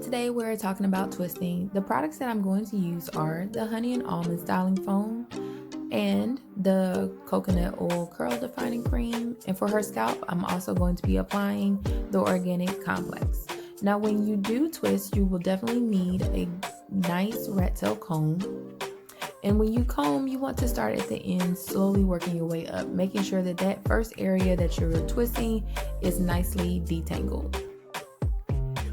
Today we're talking about twisting. The products that I'm going to use are the honey and almond styling foam and the coconut oil curl defining cream. And for her scalp, I'm also going to be applying the organic complex. Now, when you do twist, you will definitely need a nice rat tail comb. And when you comb, you want to start at the end, slowly working your way up, making sure that that first area that you're twisting is nicely detangled.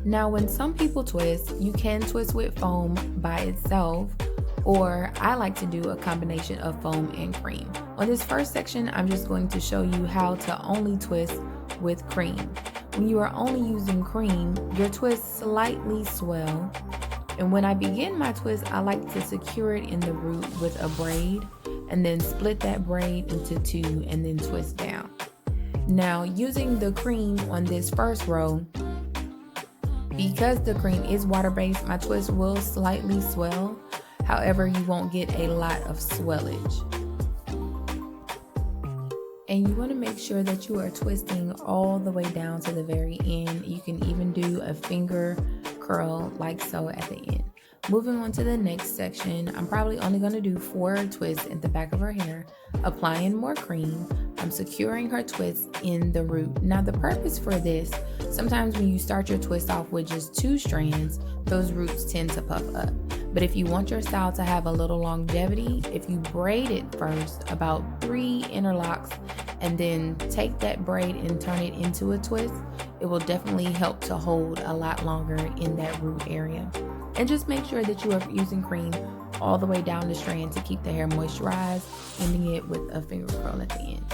Now, when some people twist, you can twist with foam by itself, or I like to do a combination of foam and cream. On this first section, I'm just going to show you how to only twist with cream. When you are only using cream, your twists slightly swell. And when I begin my twist, I like to secure it in the root with a braid and then split that braid into two and then twist down. Now, using the cream on this first row, because the cream is water-based, my twist will slightly swell. However, you won't get a lot of swellage. And you want to make sure that you are twisting all the way down to the very end. You can even do a finger curl like so at the end. Moving on to the next section, I'm probably only going to do 4 twists at the back of her hair, applying more cream. I'm securing her twist in the root. Now the purpose for this, sometimes when you start your twist off with just 2 strands, those roots tend to puff up. But if you want your style to have a little longevity, if you braid it first, about 3 interlocks, and then take that braid and turn it into a twist, it will definitely help to hold a lot longer in that root area. And just make sure that you are using cream all the way down the strand to keep the hair moisturized, ending it with a finger curl at the end.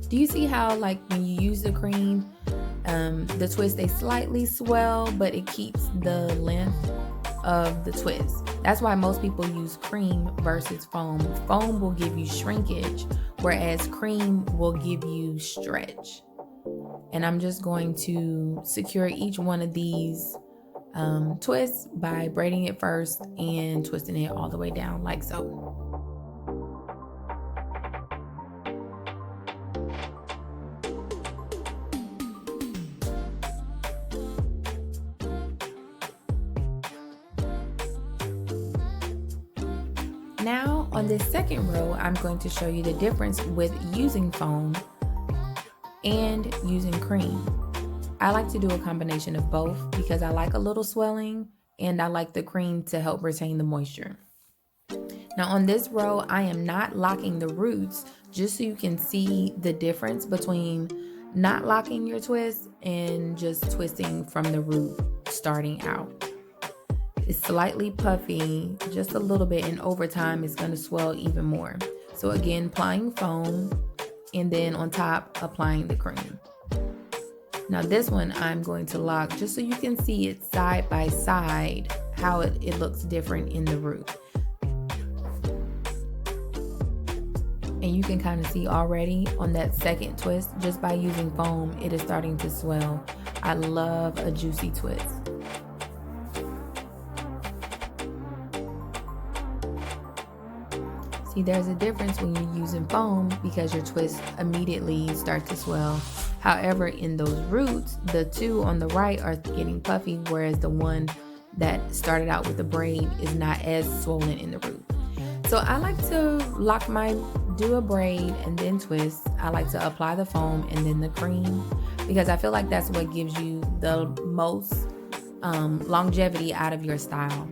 Do you see how, like, when you use the cream, the twist, they slightly swell, but it keeps the length of the twist? That's why most people use cream versus foam. Foam will give you shrinkage, whereas cream will give you stretch. And I'm just going to secure each one of these twists by braiding it first and twisting it all the way down like so. Now on this second row, I'm going to show you the difference with using foam and using cream. I like to do a combination of both because I like a little swelling and I like the cream to help retain the moisture. Now on this row, I am not locking the roots, just so you can see the difference between not locking your twist and just twisting from the root starting out. It's slightly puffy, just a little bit, and over time it's going to swell even more. So again, applying foam and then on top applying the cream. Now this one I'm going to lock just so you can see it side by side, how it looks different in the root. And you can kind of see already on that second twist, just by using foam, it is starting to swell. I love a juicy twist. See, there's a difference when you're using foam because your twists immediately start to swell. However, in those roots, the 2 on the right are getting puffy, whereas the one that started out with the braid is not as swollen in the root. So I like to do a braid and then twist. I like to apply the foam and then the cream because I feel like that's what gives you the most longevity out of your style.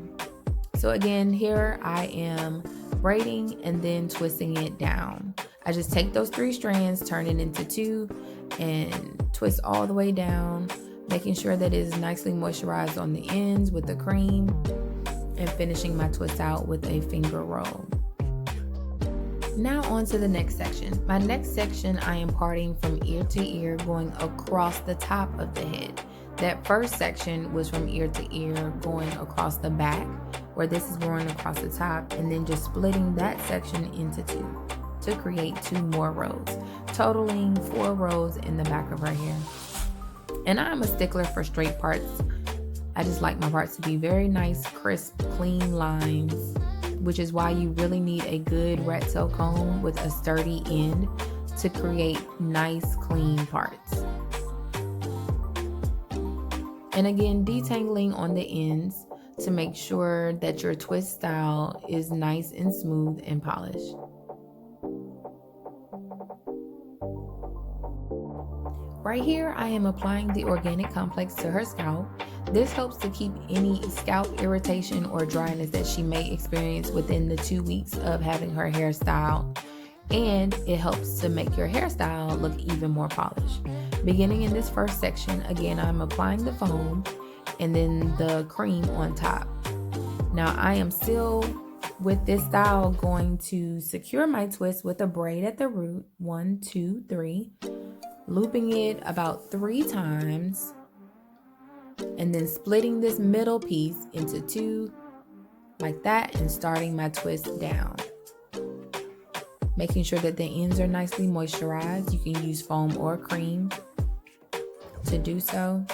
So again, here I am braiding and then twisting it down. I just take those 3 strands, turn it into 2, and twist all the way down, making sure that it is nicely moisturized on the ends with the cream, and finishing my twist out with a finger roll. Now on to the next section. My next section, I am parting from ear to ear, going across the top of the head. That first section was from ear to ear, going across the back, where this is going across the top, and then just splitting that section into 2 to create 2 more rows, totaling 4 rows in the back of her hair. And I'm a stickler for straight parts. I just like my parts to be very nice, crisp, clean lines, which is why you really need a good rat tail comb with a sturdy end to create nice, clean parts. And again, detangling on the ends to make sure that your twist style is nice and smooth and polished. Right here, I am applying the organic complex to her scalp. This helps to keep any scalp irritation or dryness that she may experience within the 2 weeks of having her hairstyle, and it helps to make your hairstyle look even more polished. Beginning in this first section, again, I'm applying the foam and then the cream on top. Now I am still with this style going to secure my twist with a braid at the root, 1, 2, 3, looping it about 3 times, and then splitting this middle piece into 2 like that and starting my twist down. Making sure that the ends are nicely moisturized. You can use foam or cream to do so.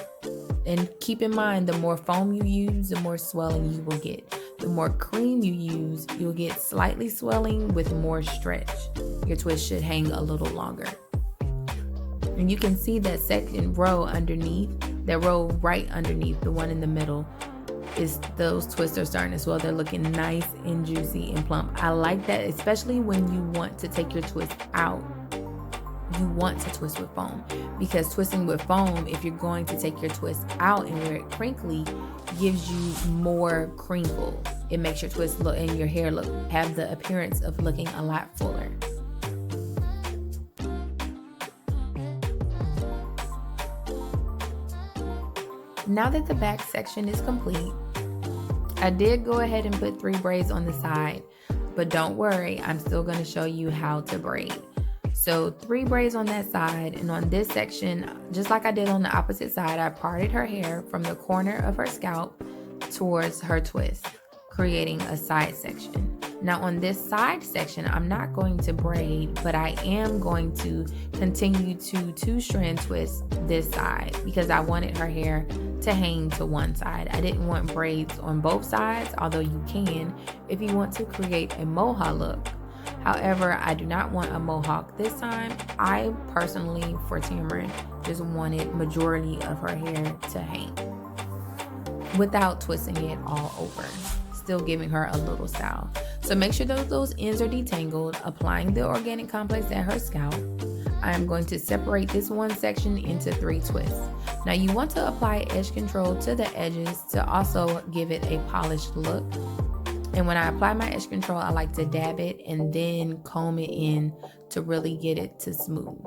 And keep in mind, the more foam you use, the more swelling you will get. The more cream you use, you'll get slightly swelling with more stretch. Your twist should hang a little longer. And you can see that second row underneath, that row right underneath, the one in the middle, is those twists are starting to swell. They're looking nice and juicy and plump. I like that, especially when you want to take your twist out. You want to twist with foam, because twisting with foam, if you're going to take your twist out and wear it crinkly, gives you more crinkle. It makes your twist look and your hair look have the appearance of looking a lot fuller. Now that the back section is complete, I did go ahead and put 3 braids on the side, but don't worry, I'm still going to show you how to braid. So 3 braids on that side, and on this section, just like I did on the opposite side, I parted her hair from the corner of her scalp towards her twist, creating a side section. Now on this side section, I'm not going to braid, but I am going to continue to 2-strand twist this side because I wanted her hair to hang to one side. I didn't want braids on both sides, although you can if you want to create a mohawk look. However, I do not want a mohawk this time. I personally, for Tamara, just wanted majority of her hair to hang without twisting it all over, still giving her a little style. So make sure those ends are detangled, applying the organic complex at her scalp. I am going to separate this one section into 3 twists. Now you want to apply edge control to the edges to also give it a polished look. And when I apply my edge control, I like to dab it and then comb it in to really get it to smooth.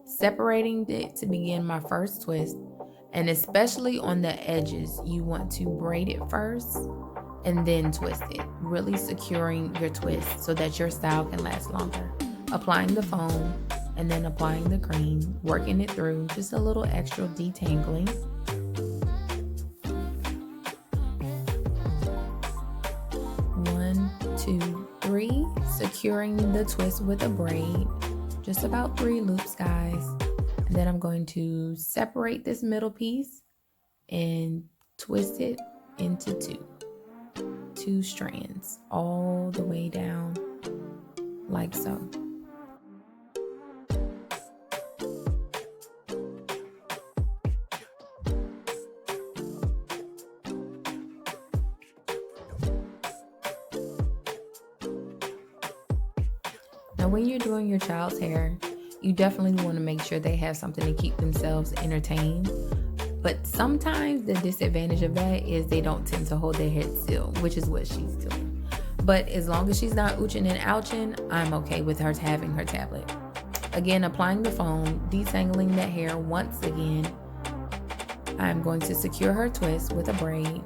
Separating it to begin my first twist, and especially on the edges, you want to braid it first and then twist it, really securing your twist so that your style can last longer. Applying the foam and then applying the cream, working it through, just a little extra detangling. One, 2, 3, securing the twist with a braid, just about 3 loops, guys. And then I'm going to separate this middle piece and twist it into 2 strands all the way down like so. Now when you're doing your child's hair, you definitely want to make sure they have something to keep themselves entertained. But sometimes the disadvantage of that is they don't tend to hold their head still, which is what she's doing. But as long as she's not ooching and ouching, I'm okay with her having her tablet. Again, applying the foam, detangling that hair once again. I'm going to secure her twist with a braid.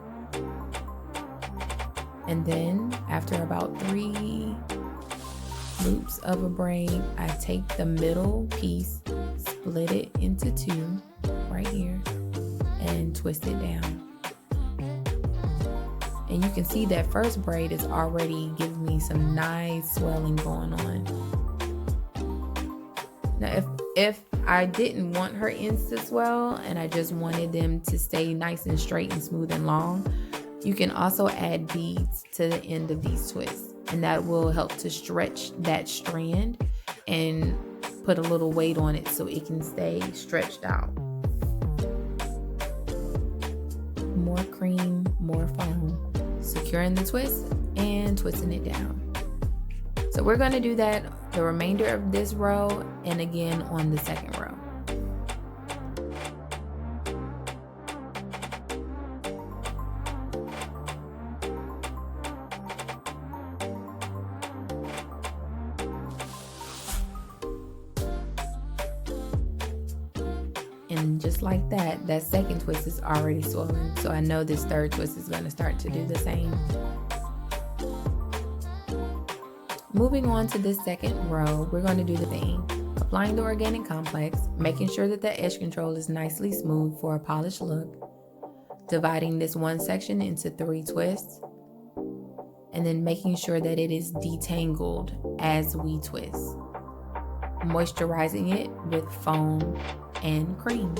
And then after about 3 loops of a braid, I take the middle piece, split it into 2 right here, and twist it down. And you can see that first braid is already giving me some nice swelling going on. Now if I didn't want her ends to swell and I just wanted them to stay nice and straight and smooth and long, you can also add beads to the end of these twists, and that will help to stretch that strand and put a little weight on it so it can stay stretched out. cream, more foam, securing the twist and twisting it down. So we're going to do that the remainder of this row and again on the second row. And just like that, that second twist is already swollen. So I know this third twist is going to start to do the same. Moving on to this second row, we're going to do the thing. Applying the organic complex, making sure that the edge control is nicely smooth for a polished look. Dividing this one section into 3 twists. And then making sure that it is detangled as we twist. Moisturizing it with foam and cream.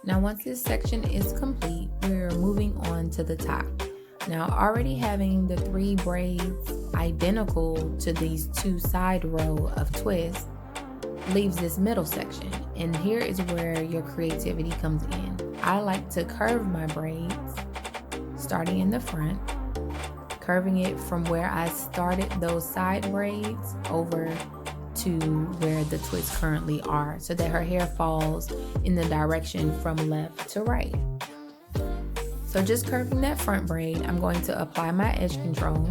Now once this section is complete, we're moving on to the top. Now already having the 3 braids identical to these 2 side row of twists leaves this middle section, and here is where your creativity comes in. I like to curve my braids starting in the front, curving it from where I started those side braids over to where the twists currently are, so that her hair falls in the direction from left to right. So just curving that front braid, I'm going to apply my edge control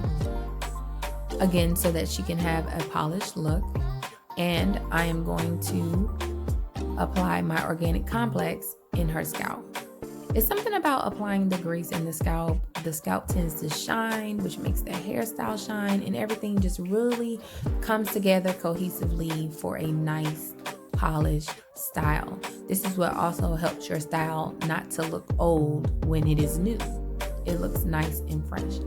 again so that she can have a polished look, and I am going to apply my organic complex in her scalp. It's something about applying the grease in the scalp. The scalp tends to shine, which makes the hairstyle shine, and everything just really comes together cohesively for a nice, polished style. This is what also helps your style not to look old when it is new. It looks nice and fresh.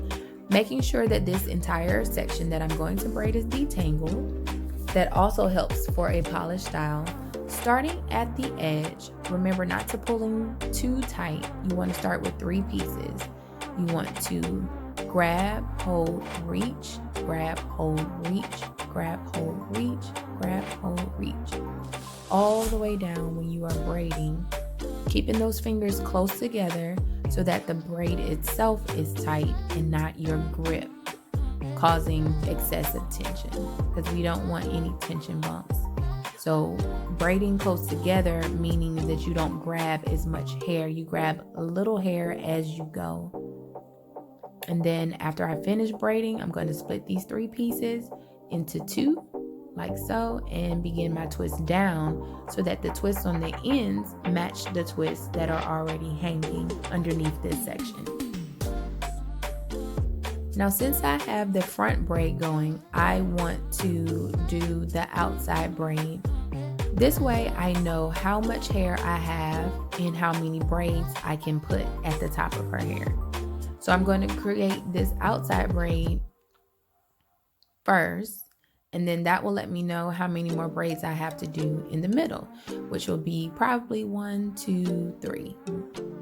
Making sure that this entire section that I'm going to braid is detangled. That also helps for a polished style. Starting at the edge, remember not to pull in too tight. You want to start with 3 pieces. You want to grab, hold, reach, grab, hold, reach, grab, hold, reach, grab, hold, reach. All the way down when you are braiding, keeping those fingers close together so that the braid itself is tight and not your grip causing excessive tension, because we don't want any tension bumps. So braiding close together, meaning that you don't grab as much hair. You grab a little hair as you go. And then after I finish braiding, I'm going to split these 3 pieces into 2, like so, and begin my twist down so that the twists on the ends match the twists that are already hanging underneath this section. Now, since I have the front braid going, I want to do the outside braid. This way I know how much hair I have and how many braids I can put at the top of her hair. So I'm going to create this outside braid first, and then that will let me know how many more braids I have to do in the middle, which will be probably 1, 2, 3,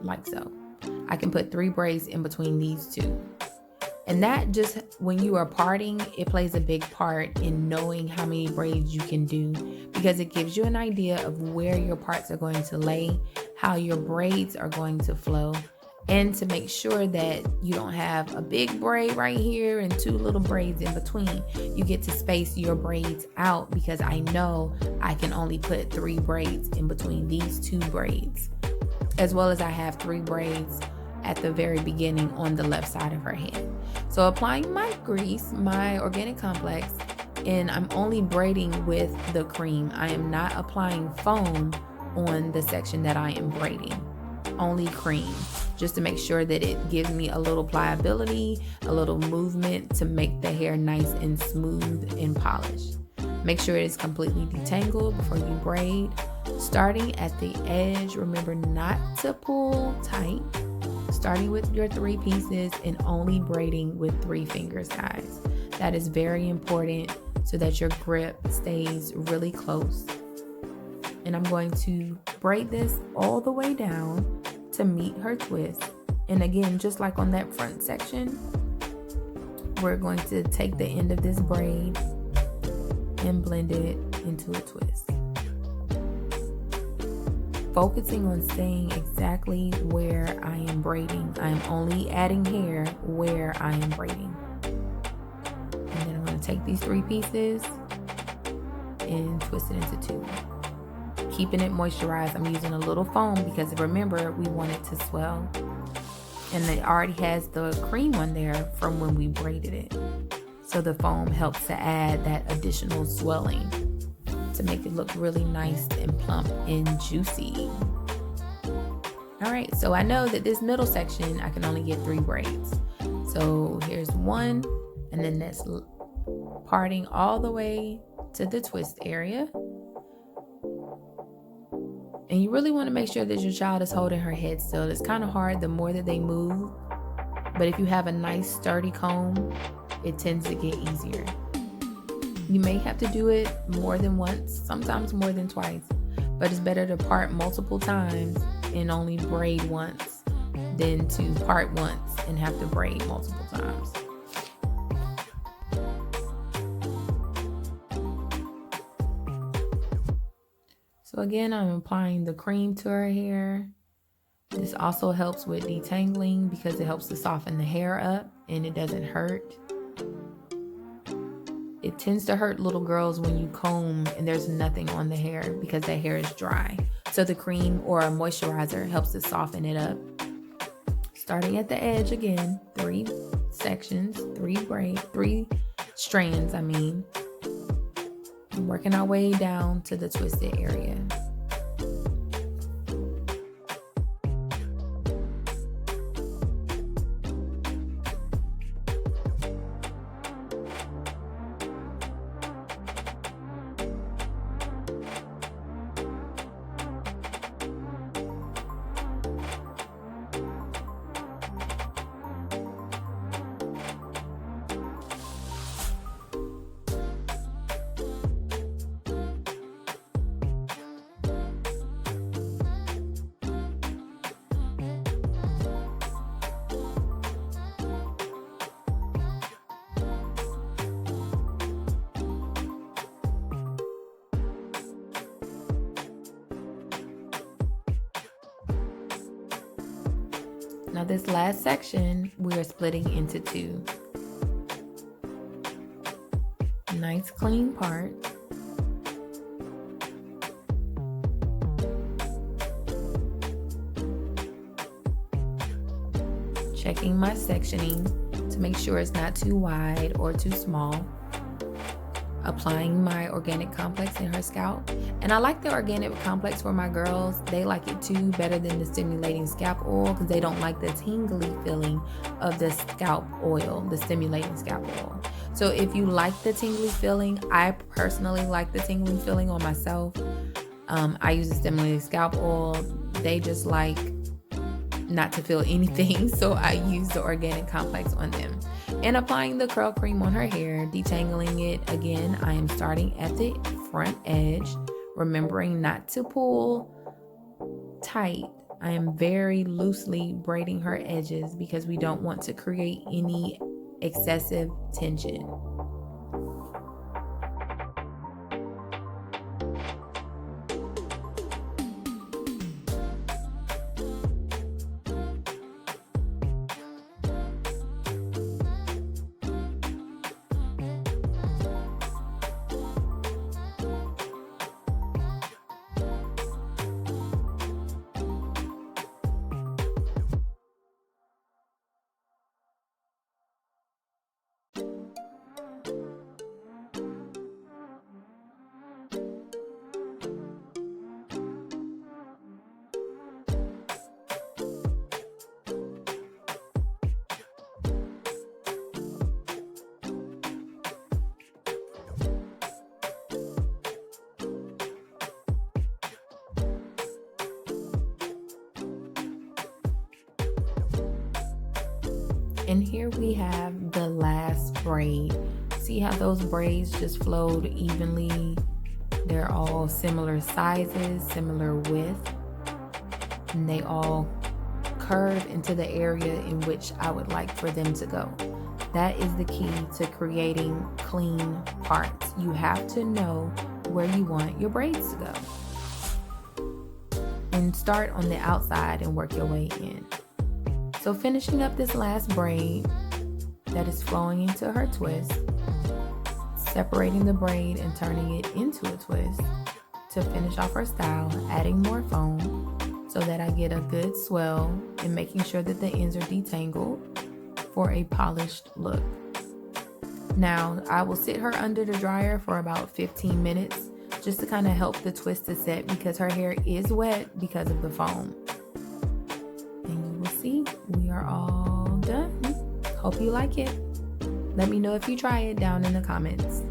like so. I can put 3 braids in between these 2. And that just, when you are parting, it plays a big part in knowing how many braids you can do, because it gives you an idea of where your parts are going to lay, how your braids are going to flow, and to make sure that you don't have a big braid right here and 2 little braids in between. You get to space your braids out, because I know I can only put 3 braids in between these 2 braids, as well as I have 3 braids at the very beginning on the left side of her head. So applying my grease, my organic complex, and I'm only braiding with the cream. I am not applying foam on the section that I am braiding. Only cream, just to make sure that it gives me a little pliability, a little movement to make the hair nice and smooth and polished. Make sure it is completely detangled before you braid. Starting at the edge, remember not to pull tight. Starting with your 3 pieces and only braiding with 3 fingers, guys. That is very important so that your grip stays really close. And I'm going to braid this all the way down to meet her twist. And again, just like on that front section, we're going to take the end of this braid and blend it into a twist. Focusing on staying exactly where I am braiding. I am only adding hair where I am braiding. And then I'm going to take these 3 pieces and twist it into 2. Keeping it moisturized. I'm using a little foam because remember, we want it to swell. And it already has the cream on there from when we braided it. So the foam helps to add that additional swelling to make it look really nice and plump and juicy. All right, so I know that this middle section, I can only get 3 braids. So here's 1, and then that's parting all the way to the twist area. And you really want to make sure that your child is holding her head still. It's kind of hard the more that they move, but if you have a nice sturdy comb, it tends to get easier. You may have to do it more than once, sometimes more than twice, but it's better to part multiple times and only braid once than to part once and have to braid multiple times. So again, I'm applying the cream to her hair. This also helps with detangling because it helps to soften the hair up and it doesn't hurt. It tends to hurt little girls when you comb and there's nothing on the hair because the hair is dry. So the cream or a moisturizer helps to soften it up. Starting at the edge again, 3 sections, 3 strands, and working our way down to the twisted area. Now this last section, we are splitting into 2. Nice clean part. Checking my sectioning to make sure it's not too wide or too small. Applying my organic complex in her scalp. And I like the organic complex for my girls. They like it too, better than the stimulating scalp oil because they don't like the tingly feeling of the scalp oil, the stimulating scalp oil. So if you like the tingly feeling, I personally like the tingling feeling on myself. I use the stimulating scalp oil. They just like not to feel anything, so I use the organic complex on them. And applying the curl cream on her hair, detangling it. Again, I am starting at the front edge, remembering not to pull tight. I am very loosely braiding her edges because we don't want to create any excessive tension. And here we have the last braid. See how those braids just flowed evenly? They're all similar sizes, similar width, and they all curve into the area in which I would like for them to go. That is the key to creating clean parts. You have to know where you want your braids to go. And start on the outside and work your way in. So finishing up this last braid that is flowing into her twist, separating the braid and turning it into a twist to finish off her style, adding more foam so that I get a good swell and making sure that the ends are detangled for a polished look. Now I will sit her under the dryer for about 15 minutes just to kind of help the twist to set because her hair is wet because of the foam. And you will see we are all done. Hope you like it. Let me know if you try it down in the comments.